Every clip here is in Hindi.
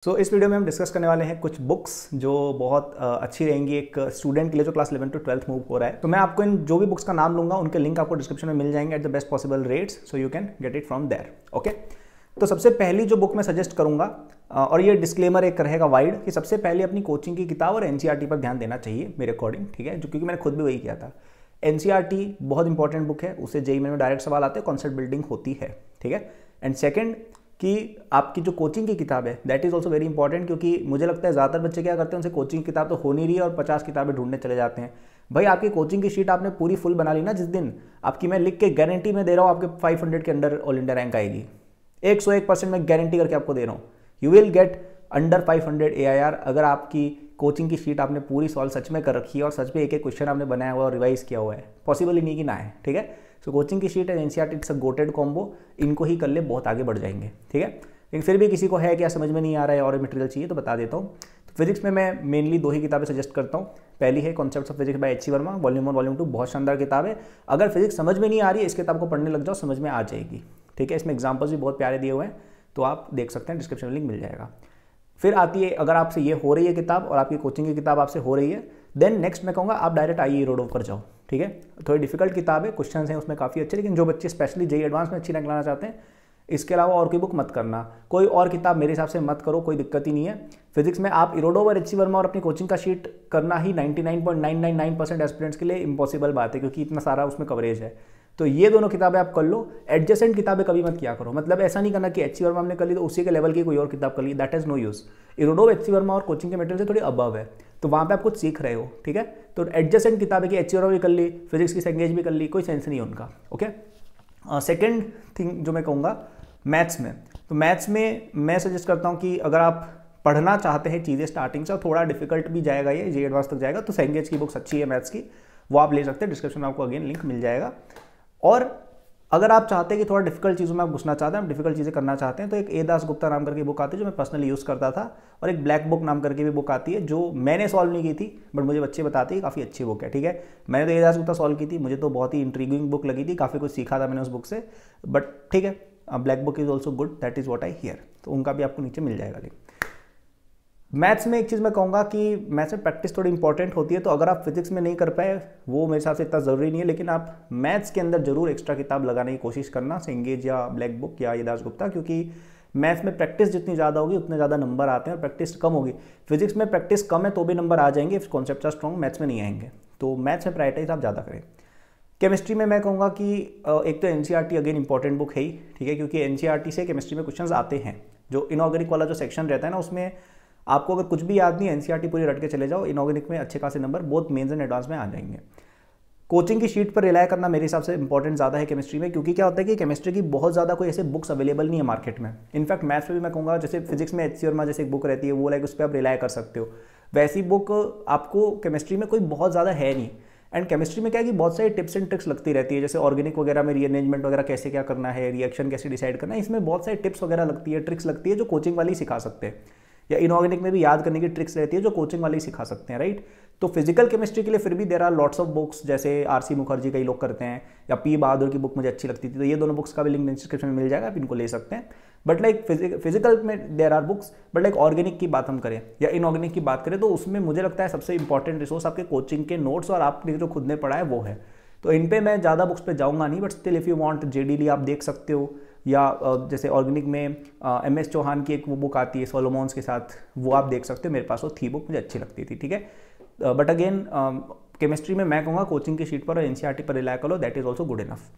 इस वीडियो में हम डिस्कस करने वाले हैं कुछ बुक्स जो बहुत अच्छी रहेंगी एक स्टूडेंट के लिए जो क्लास 11 टू 12th मूव हो रहा है। तो मैं आपको इन जो भी बुक्स का नाम लूंगा उनके लिंक आपको डिस्क्रिप्शन में मिल जाएंगे at the best possible rates, so you can get it from there. Okay, तो सबसे पहली जो बुक मैं सजेस्ट करूंगा, और ये डिस्क्लेमर एक रहेगा वाइड कि सबसे पहले अपनी कोचिंग की किताब और एनसीईआरटी पर ध्यान देना चाहिए मेरे अकॉर्डिंग, ठीक है, जो क्योंकि मैंने खुद भी वही किया था। एनसीईआरटी बहुत इंपॉर्टेंट बुक है, उससे जेईई में डायरेक्ट सवाल आते हैं, कॉन्सेप्ट बिल्डिंग होती है, ठीक है। एंड सेकंड कि आपकी जो कोचिंग की किताब है that is also very important, क्योंकि मुझे लगता है ज़्यादातर बच्चे क्या करते हैं, उनसे कोचिंग की किताब तो हो नहीं रही है और 50 किताबें ढूंढने चले जाते हैं। भाई आपकी कोचिंग की शीट आपने पूरी फुल बना ली ना, जिस दिन आपकी मैं लिख के गारंटी में दे रहा हूँ आपके 500 के अंडर ऑल इंडिया रैंक आएगी, 101% मैं गारंटी करके आपको दे रहा हूँ। You will get under 500 AIR अगर आपकी कोचिंग की शीट आपने पूरी सॉल्व सच में कर रखी है और सच में एक एक क्वेश्चन आपने बनाया हुआ और रिवाइज किया हुआ है। पॉसिबल ही नहीं कि ना है, ठीक है। सो कोचिंग की sheet and NCERT it's a GOATed combo, इनको ही कर ले, बहुत आगे बढ़ जाएंगे, ठीक है। लेकिन फिर भी किसी को है क्या समझ में नहीं आ रहा है और मटेरियल चाहिए तो बता देता हूँ। तो फिजिक्स में मैं मेनली दो ही किताबें सजेस्ट करता हूँ। पहली है concepts of physics bye HC Verma, volume 1 volume 2, बहुत शानदार किताब है। अगर फिजिक्स समझ में नहीं आ रही है, इस किताब को पढ़ने लग जाओ, समझ में आ जाएगी, ठीक है। इसमें एग्जाम्पल्स भी बहुत प्यारे दिए हुए हैं, तो आप देख सकते हैं, डिस्क्रिप्शन में लिंक मिल जाएगा। फिर आती है, अगर आपसे ये हो रही है किताब और आपकी कोचिंग की किताब आपसे हो रही है, देन नेक्स्ट मैं कहूँगा आप डायरेक्ट IE रोड पर जाओ, ठीक है। थोड़ी डिफिकल्ट किताब है, क्वेश्चन हैं उसमें काफ़ी अच्छे, लेकिन जो बच्चे स्पेशली जेईई एडवांस में अच्छी रैंक लाना चाहते हैं, इसके अलावा और कोई बुक मत करना, कोई और किताब मेरे हिसाब से मत करो, कोई दिक्कत ही नहीं है। फिजिक्स में आप इरोडोव और HC वर्मा और अपनी कोचिंग का शीट करना ही 99.999% एस्पिरेंट्स के लिए इम्पॉसिबल बात है, क्योंकि इतना सारा उसमें कवरेज है। तो ये दोनों किताबें आप कर लो, एडजेसेंट किताबें कभी मत किया करो। मतलब ऐसा नहीं करना कि HC वर्मा हमने कर ली तो उसी के लेवल की कोई और किताब कर ली, that is no use. Irodov HC Verma और कोचिंग के मटेरियल से थोड़ी अबव है, तो वहाँ पे आप कुछ सीख रहे हो, ठीक है। तो एडजेसेंट किताबें की HC वर्मा भी कर ली, फिजिक्स की सेंगेज भी कर ली, कोई सेंस नहीं है उनका, ओके। सेकेंड थिंग जो मैं कहूँगा मैथ्स में, तो मैथ्स में मैं सजेस्ट करता हूँ कि अगर आप पढ़ना चाहते हैं चीज़ें स्टार्टिंग से, और थोड़ा डिफिकल्ट भी जाएगा, ये जेईई एडवांस तक जाएगा, तो सेंगेज की बुक्स अच्छी है मैथ्स की, वो आप ले सकते हैं, डिस्क्रिप्शन में आपको अगेन लिंक मिल जाएगा। और अगर आप चाहते हैं कि थोड़ा डिफिकल्ट चीज़ों में आप घुसना चाहते हैं, आप डिफिकल्ट चीज़ें करना चाहते हैं, तो एक ए दास गुप्ता नाम करके बुक आती है जो मैं पर्सनली यूज़ करता था, और एक ब्लैक बुक नाम करके भी बुक आती है जो मैंने सॉल्व नहीं की थी, बट मुझे बच्चे बताते हैं काफ़ी अच्छी बुक है, ठीक है। मैंने तो ए दास गुप्ता सॉल्व की थी, मुझे तो बहुत ही इंट्रीगिंग बुक लगी थी, काफ़ी कुछ सीखा था मैंने उस बुक से, बट ठीक है, black book is also good, that is what I hear, तो उनका भी आपको नीचे मिल जाएगा लिंक। मैथ्स में एक चीज़ मैं कहूँगा कि मैथ्स में प्रैक्टिस थोड़ी इंपॉर्टेंट होती है, तो अगर आप फिजिक्स में नहीं कर पाए वो मेरे हिसाब से इतना ज़रूरी नहीं है, लेकिन आप मैथ्स के अंदर जरूर एक्स्ट्रा किताब लगाने की कोशिश करना, सेंगेज या ब्लैक बुक या दास गुप्ता, क्योंकि मैथ्स में प्रैक्टिस जितनी ज़्यादा होगी उतने ज़्यादा नंबर आते हैं, और प्रैक्टिस कम होगी, फिजिक्स में प्रैक्टिस कम है तो भी नंबर आ जाएंगे, कॉन्सेप्ट आर स्ट्रॉन्ग, मैथ्स में नहीं आएंगे, तो मैथ्स में प्रायोरिटाइज आप ज़्यादा करें। केमिस्ट्री में मैं कहूँगा कि एक तो एनसीईआरटी अगेन इंपॉर्टेंट बुक है ही, ठीक है, क्योंकि एनसीईआरटी से केमिस्ट्री में क्वेश्चंस आते हैं। जो इनऑर्गेनिक वाला जो सेक्शन रहता है ना, उसमें आपको अगर कुछ भी याद नहीं, एनसीईआरटी पूरी रट के चले जाओ, इनऑर्गेनिक में अच्छे खासे number both mains and advance में आ जाएंगे। कोचिंग की शीट पर रिलाय करना मेरे हिसाब से इंपॉर्टेंट ज़्यादा है केमिस्ट्री में, क्योंकि क्या होता है कि केमिस्ट्री की बहुत ज़्यादा कोई ऐसे बुक्स अवेलेबल नहीं है मार्केट में। इनफैक्ट मैथ्स में भी मैं कहूँगा, जैसे फिजिक्स में HC वर्मा जैसे एक बुक रहती है, वो लाइक उस पर आप रिलाय कर सकते हो, वैसी बुक आपको केमिस्ट्री में कोई बहुत ज़्यादा है नहीं। एंड केमिस्ट्री में क्या है कि बहुत सारी टिप्स एंड ट्रिक्स लगती रहती है, जैसे ऑर्गेनिक वगैरह में रीअरेंजमेंट वगैरह कैसे क्या करना है, रिएक्शन कैसे डिसाइड करना है, इसमें बहुत सारी टिप्स वगैरह लगती है, ट्रिक्स लगती है जो कोचिंग वाले ही सिखा सकते हैं, या इनऑर्गेनिक में भी याद करने की ट्रिक्स रहती है जो कोचिंग वाले ही सिखा सकते हैं, राइट। तो फिजिकल केमिस्ट्री के लिए फिर भी there are lots of books, जैसे RC मुखर्जी कई लोग करते हैं, या P बहादुर की बुक मुझे अच्छी लगती थी, तो ये दोनों बुक्स का भी लिंक डिस्क्रिप्शन में मिल जाएगा, आप इनको ले सकते हैं। बट लाइक फिजिकल में there are books, but like organic की बात हम करें या इनऑर्गेनिक की बात करें, तो उसमें मुझे लगता है सबसे इंपॉर्टेंट रिसोर्स आपके कोचिंग के नोट्स और आपने जो खुद ने पढ़ा है वो है। तो इन पे मैं ज़्यादा बुक्स पे जाऊँगा नहीं, but still if you want JDL आप देख सकते हो, या जैसे ऑर्गेनिक में MS चौहान की एक वो बुक आती है सोलोमॉन्स के साथ, वो आप देख सकते हो, मेरे पास वो थी बुक, मुझे अच्छी लगती थी, ठीक है। बट अगेन केमिस्ट्री में मैं कहूँगा कोचिंग की शीट पर और एनसीईआरटी पर रिलाय करो, that is also good enough.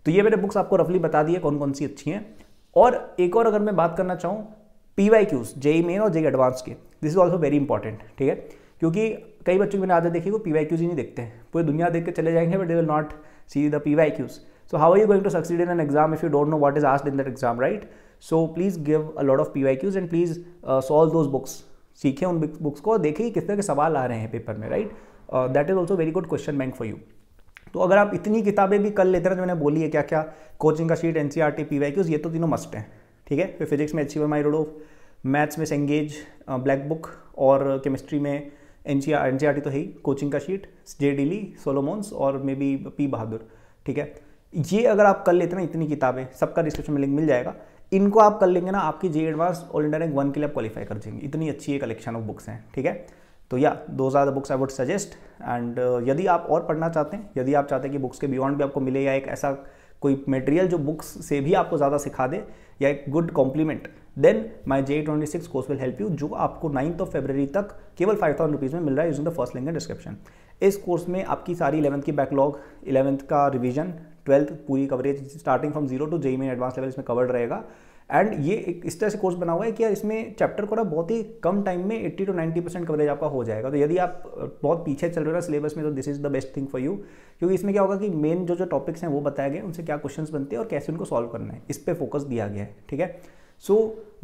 तो ये मैंने बुक्स आपको रफली बता दी है कौन कौन सी अच्छी हैं। और एक और अगर मैं बात करना चाहूँ PYQs, जेईई मेन और जेईई एडवांस के, this is also very important, ठीक है, क्योंकि कई बच्चों की मैंने आदत देखी वो PYQs ही नहीं देखते हैं, पूरी दुनिया देख के चले जाएंगे, but they will not see the PYQs. So how are you going to succeed in an exam if you don't know what is asked in that exam, right? So please give a lot of PYQs and please solve those books. सीखें उन बुक्स को, देखिए किस तरह के सवाल आ रहे हैं पेपर में, right. That is also very good question bank for you. तो अगर आप इतनी किताबें भी कर लेते हैं, जो मैंने बोली है क्या क्या, कोचिंग का शीट, एनसीईआरटी, PYQs, ये तो तीनों मस्ट हैं, ठीक है। फिर फिजिक्स में HC वर्मा, इरोडोव, मैथ्स में सेंगेज, ब्लैक बुक, और केमिस्ट्री में एनसीईआरटी तो है ही, कोचिंग का शीट, JDL, सोलोमॉन्स और मे बी P बहादुर, ठीक है। ये अगर आप कर लेते हैं ना इतनी किताबें, सबका डिस्क्रिप्शन में लिंक मिल जाएगा। इनको आप कर लेंगे ना, आपकी जे एडवांस ऑल इंडिया रैंक 1 के लिए आप क्वालिफाई कर जाएंगे। इतनी अच्छी ये कलेक्शन ऑफ बुक्स हैं, ठीक है। तो या those are the books I would suggest. And यदि आप और पढ़ना चाहते हैं, यदि आप चाहते हैं कि बुक्स के बियॉन्ड भी आपको मिले, या एक ऐसा कोई मटेरियल जो बुक्स से भी आपको ज़्यादा सिखा दे, या एक good compliment, then my J26 course will help you, जो आपको 9th of February तक केवल 5000 रुपीज़ में मिल रहा है using the first link in description. इस कोर्स में आपकी सारी 11th की बैकलॉग, 11th का रिवीजन, 12th पूरी coverage starting from 0 to JEE advance level इसमें कवर्ड रहेगा। एंड ये एक इस तरह से कोर्स बना हुआ है कि यार इसमें चैप्टर को ना बहुत ही कम टाइम में 80 to 90% कवरेज आपका हो जाएगा। तो यदि आप बहुत पीछे चल रहे हो ना सिलेबस में, तो this is the best thing for you, क्योंकि इसमें क्या होगा कि मेन जो टॉपिक्स हैं वो बताए गए, उनसे क्या क्वेश्चंस बनते हैं और कैसे उनको सॉल्व करना है, इस पर फोकस दिया गया है, ठीक है। सो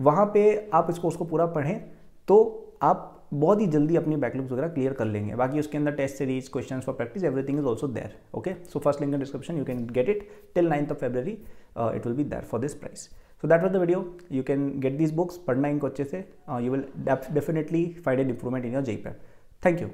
वहाँ पे आप इस कोर्स को पूरा पढ़ें तो आप बहुत ही जल्दी अपनी बैकलॉग्स वगैरह क्लियर कर लेंगे। बाकी उसके अंदर test series, questions for practice, everything is also there, okay. So first link in description, you can get it till 9th of February, it will be there for this price. So that was the video. You can get these books, पढ़ना इनको अच्छे से, you will definitely find an improvement in your JEE prep. Thank you.